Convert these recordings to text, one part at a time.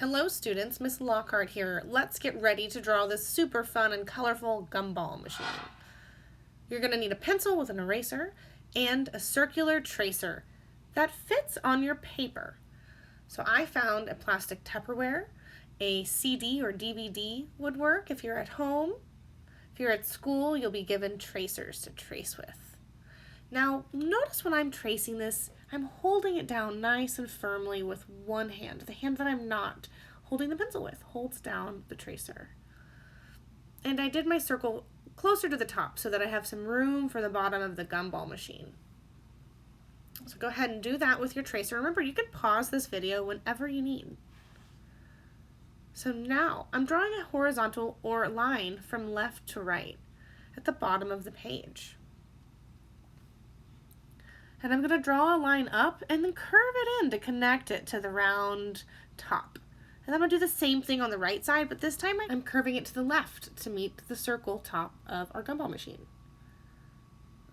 Hello students, Miss Lockhart here. Let's get ready to draw this super fun and colorful gumball machine. You're going to need a pencil with an eraser and a circular tracer that fits on your paper. So I found a plastic Tupperware, a CD or DVD would work if you're at home. If you're at school, you'll be given tracers to trace with. Now, notice when I'm tracing this, I'm holding it down nice and firmly with one hand. The hand that I'm not holding the pencil with holds down the tracer. And I did my circle closer to the top so that I have some room for the bottom of the gumball machine. So go ahead and do that with your tracer. Remember, you can pause this video whenever you need. So now I'm drawing a horizontal or line from left to right at the bottom of the page. And I'm going to draw a line up and then curve it in to connect it to the round top. And I'm going to do the same thing on the right side, but this time I'm curving it to the left to meet the circle top of our gumball machine.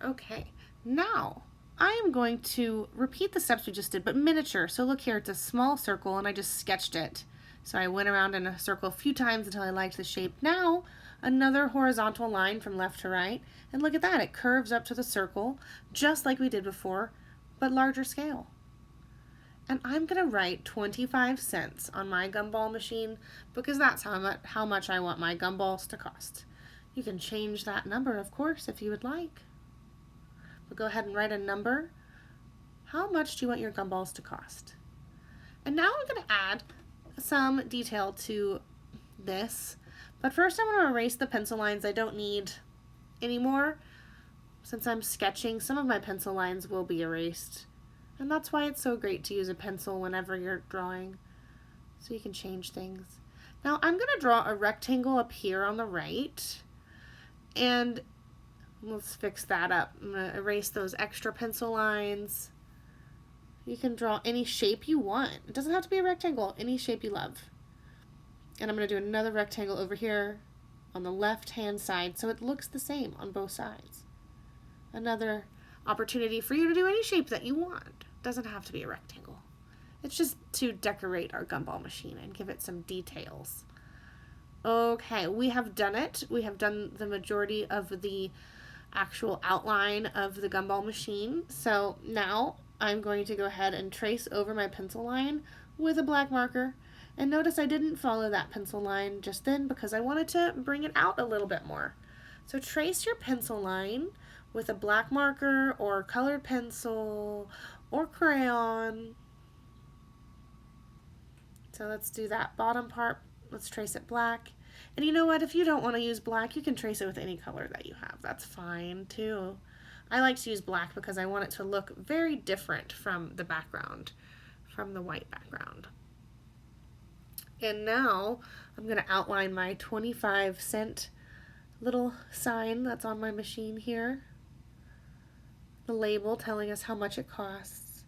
Okay, now I am going to repeat the steps we just did, but miniature. So look here, it's a small circle and I just sketched it. So I went around in a circle a few times until I liked the shape. Now, another horizontal line from left to right. And look at that, it curves up to the circle, just like we did before, but larger scale. And I'm gonna write 25 cents on my gumball machine because that's how much I want my gumballs to cost. You can change that number, of course, if you would like. But go ahead and write a number. How much do you want your gumballs to cost? And now I'm gonna add some detail to this, but first I'm going to erase the pencil lines I don't need anymore. Since I'm sketching, some of my pencil lines will be erased, and that's why it's so great to use a pencil whenever you're drawing, so you can change things. Now I'm going to draw a rectangle up here on the right, and let's fix that up. I'm going to erase those extra pencil lines. You can draw any shape you want. It doesn't have to be a rectangle, any shape you love. And I'm going to do another rectangle over here on the left-hand side so it looks the same on both sides. Another opportunity for you to do any shape that you want. It doesn't have to be a rectangle. It's just to decorate our gumball machine and give it some details. Okay, we have done it. We have done the majority of the actual outline of the gumball machine. So now I'm going to go ahead and trace over my pencil line with a black marker. And notice I didn't follow that pencil line just then because I wanted to bring it out a little bit more. So trace your pencil line with a black marker or colored pencil or crayon. So let's do that bottom part. Let's trace it black. And you know what? If you don't want to use black, you can trace it with any color that you have. That's fine too. I like to use black because I want it to look very different from the background, from the white background. And now I'm going to outline my 25-cent little sign that's on my machine here. The label telling us how much it costs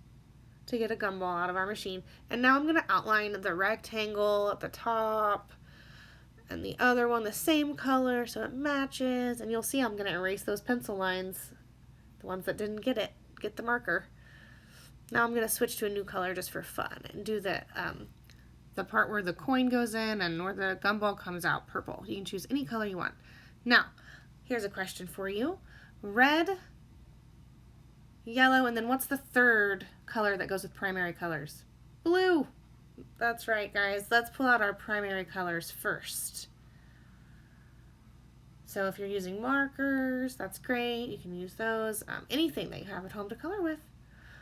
to get a gumball out of our machine. And now I'm going to outline the rectangle at the top and the other one the same color so it matches. And you'll see I'm going to erase those pencil lines, the ones that didn't get the marker. Now I'm going to switch to a new color just for fun and do the part where the coin goes in and where the gumball comes out purple. You can choose any color you want. Now, here's a question for you. Red, yellow, and then what's the third color that goes with primary colors? Blue. That's right, guys. Let's pull out our primary colors first. So if you're using markers, that's great. You can use those. Anything that you have at home to color with.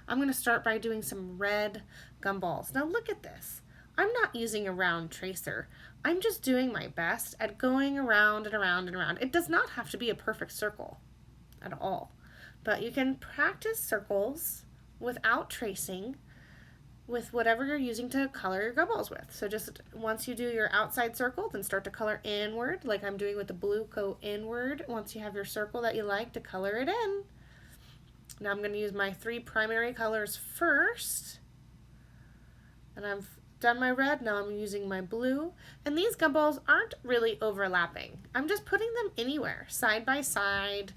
I'm going to start by doing some red gumballs. Now look at this. I'm not using a round tracer. I'm just doing my best at going around and around and around. It does not have to be a perfect circle at all, but you can practice circles without tracing with whatever you're using to color your gumballs with. So just once you do your outside circle, then start to color inward, like I'm doing with the blue, go inward. Once you have your circle that you like, to color it in. Now I'm going to use my 3 primary colors first, and I've done my red. Now I'm using my blue, and these gumballs aren't really overlapping. I'm just putting them anywhere, side by side.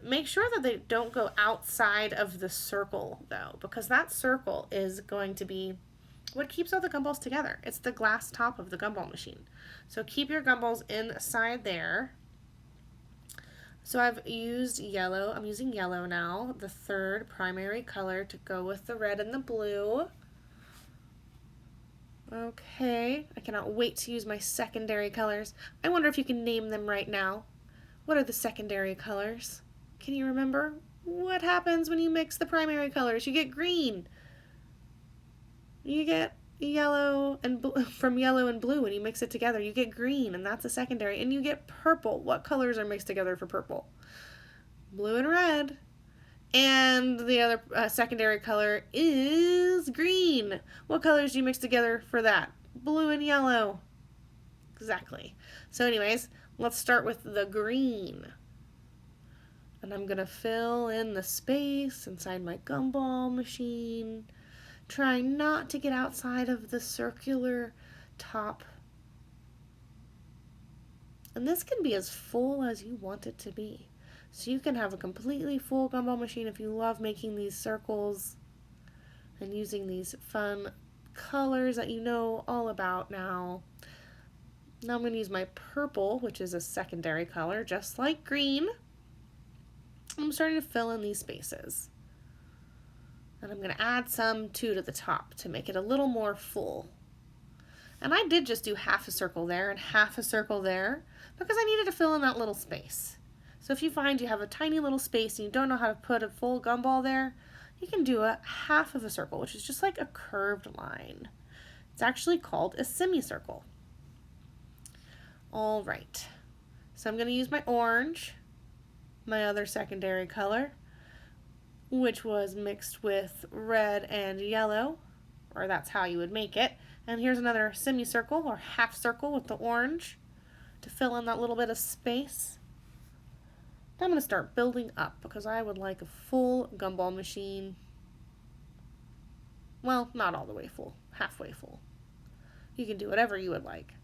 Make sure that they don't go outside of the circle though, because that circle is going to be what keeps all the gumballs together? It's the glass top of the gumball machine. So keep your gumballs inside there. So I've used yellow. I'm using yellow now, the third primary color to go with the red and the blue. Okay, I cannot wait to use my secondary colors. I wonder if you can name them right now. What are the secondary colors? Can you remember? What happens when you mix the primary colors? You get green. You get yellow and from yellow and blue when you mix it together. You get green, and that's a secondary. And you get purple. What colors are mixed together for purple? Blue and red. And the other secondary color is green. What colors do you mix together for that? Blue and yellow. Exactly. So anyways, let's start with the green. And I'm going to fill in the space inside my gumball machine, trying not to get outside of the circular top. And this can be as full as you want it to be. So you can have a completely full gumball machine if you love making these circles and using these fun colors that you know all about now. Now I'm going to use my purple, which is a secondary color, just like green. I'm starting to fill in these spaces. And I'm going to add some too to the top to make it a little more full. And I did just do half a circle there and half a circle there because I needed to fill in that little space. So if you find you have a tiny little space and you don't know how to put a full gumball there, you can do a half of a circle, which is just like a curved line. It's actually called a semicircle. All right, so I'm going to use my orange, my other secondary color, which was mixed with red and yellow, or that's how you would make it. And here's another semicircle or half circle with the orange to fill in that little bit of space. I'm going to start building up because I would like a full gumball machine. Well, not all the way full, halfway full. You can do whatever you would like.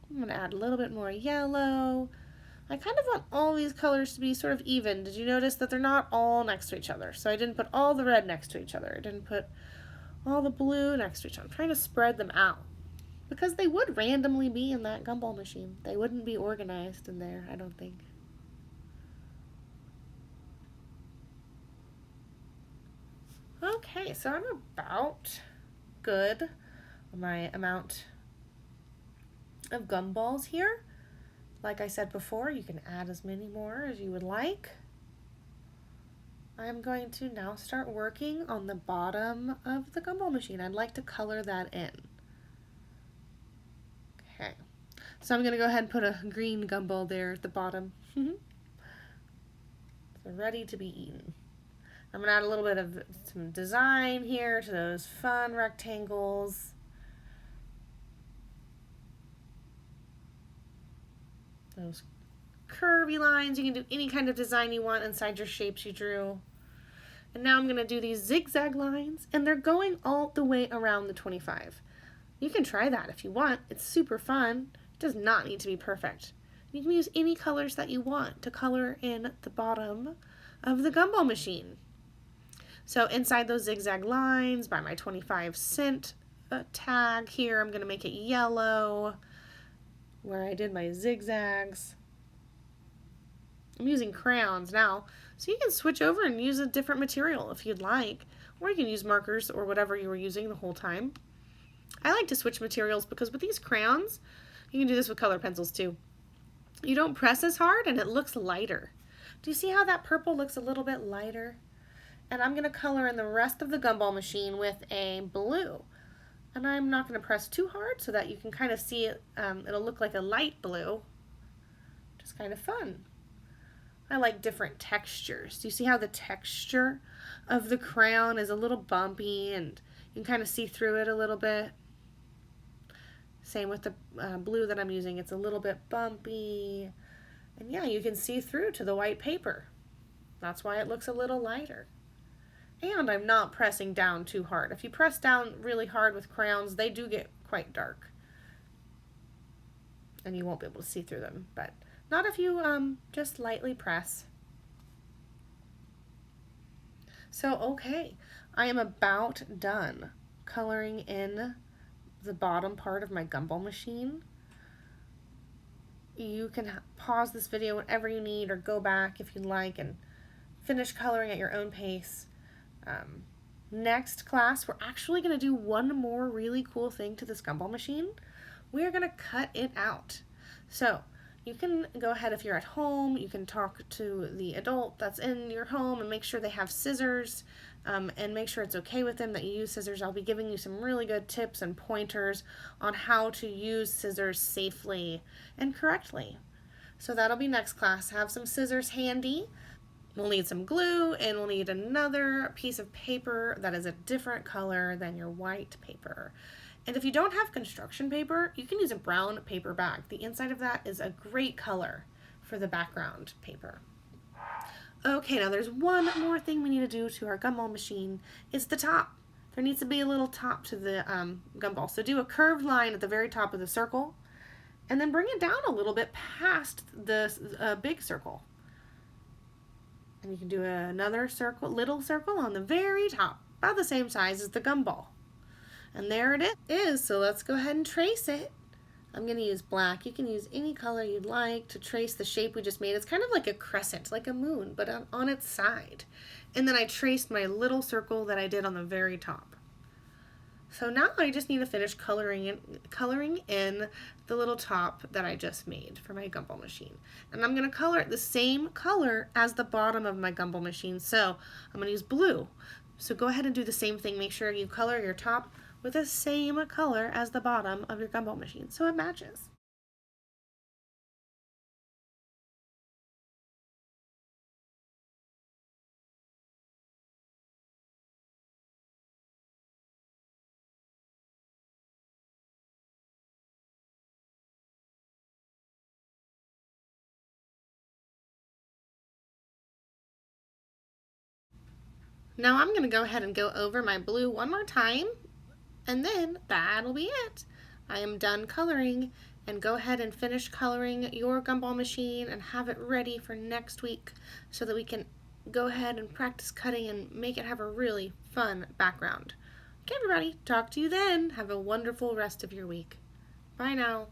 I'm going to add a little bit more yellow. I kind of want all these colors to be sort of even. Did you notice that they're not all next to each other? So I didn't put all the red next to each other. I didn't put all the blue next to each other. I'm trying to spread them out because they would randomly be in that gumball machine. They wouldn't be organized in there, I don't think. Okay, so I'm about good on my amount of gumballs here. Like I said before, you can add as many more as you would like. I'm going to now start working on the bottom of the gumball machine. I'd like to color that in. Okay, so I'm going to go ahead and put a green gumball there at the bottom. So ready to be eaten. I'm going to add a little bit of some design here to those fun rectangles. Those curvy lines. You can do any kind of design you want inside your shapes you drew. And now I'm going to do these zigzag lines, and they're going all the way around the 25. You can try that if you want. It's super fun. It does not need to be perfect. You can use any colors that you want to color in the bottom of the gumball machine. So inside those zigzag lines, by my 25-cent tag here, I'm going to make it yellow where I did my zigzags. I'm using crayons now, so you can switch over and use a different material if you'd like, or you can use markers or whatever you were using the whole time. I like to switch materials because with these crayons, you can do this with color pencils too. You don't press as hard and it looks lighter. Do you see how that purple looks a little bit lighter? And I'm going to color in the rest of the gumball machine with a blue. And I'm not going to press too hard so that you can kind of see it. It'll look like a light blue. Just kind of fun. I like different textures. Do you see how the texture of the crayon is a little bumpy and you can kind of see through it a little bit? Same with the blue that I'm using. It's a little bit bumpy. And yeah, you can see through to the white paper. That's why it looks a little lighter. And I'm not pressing down too hard. If you press down really hard with crayons, they do get quite dark. and you won't be able to see through them, but not if you just lightly press. So, okay, I am about done coloring in the bottom part of my gumball machine. You can pause this video whenever you need or go back if you'd like and finish coloring at your own pace. Next class, we're actually going to do one more really cool thing to this gumball machine. We're going to cut it out. So you can go ahead, if you're at home, you can talk to the adult that's in your home and make sure they have scissors, and make sure it's okay with them that you use scissors. I'll be giving you some really good tips and pointers on how to use scissors safely and correctly. So that'll be next class. Have some scissors handy. We'll need some glue, and we'll need another piece of paper that is a different color than your white paper. And if you don't have construction paper, you can use a brown paper bag. The inside of that is a great color for the background paper. Okay, now there's one more thing we need to do to our gumball machine. It's the top. There needs to be a little top to the gumball. So do a curved line at the very top of the circle, and then bring it down a little bit past the big circle. And you can do another circle, little circle on the very top, about the same size as the gumball. And there it is. So let's go ahead and trace it. I'm going to use black. You can use any color you'd like to trace the shape we just made. It's kind of like a crescent, like a moon, but on its side. And then I traced my little circle that I did on the very top. So now I just need to finish coloring in the little top that I just made for my gumball machine. And I'm going to color it the same color as the bottom of my gumball machine. So I'm going to use blue. So go ahead and do the same thing. Make sure you color your top with the same color as the bottom of your gumball machine so it matches. Now I'm going to go ahead and go over my blue one more time, and then that'll be it. I am done coloring, and go ahead and finish coloring your gumball machine and have it ready for next week so that we can go ahead and practice cutting and make it have a really fun background. Okay, everybody, talk to you then. Have a wonderful rest of your week. Bye now.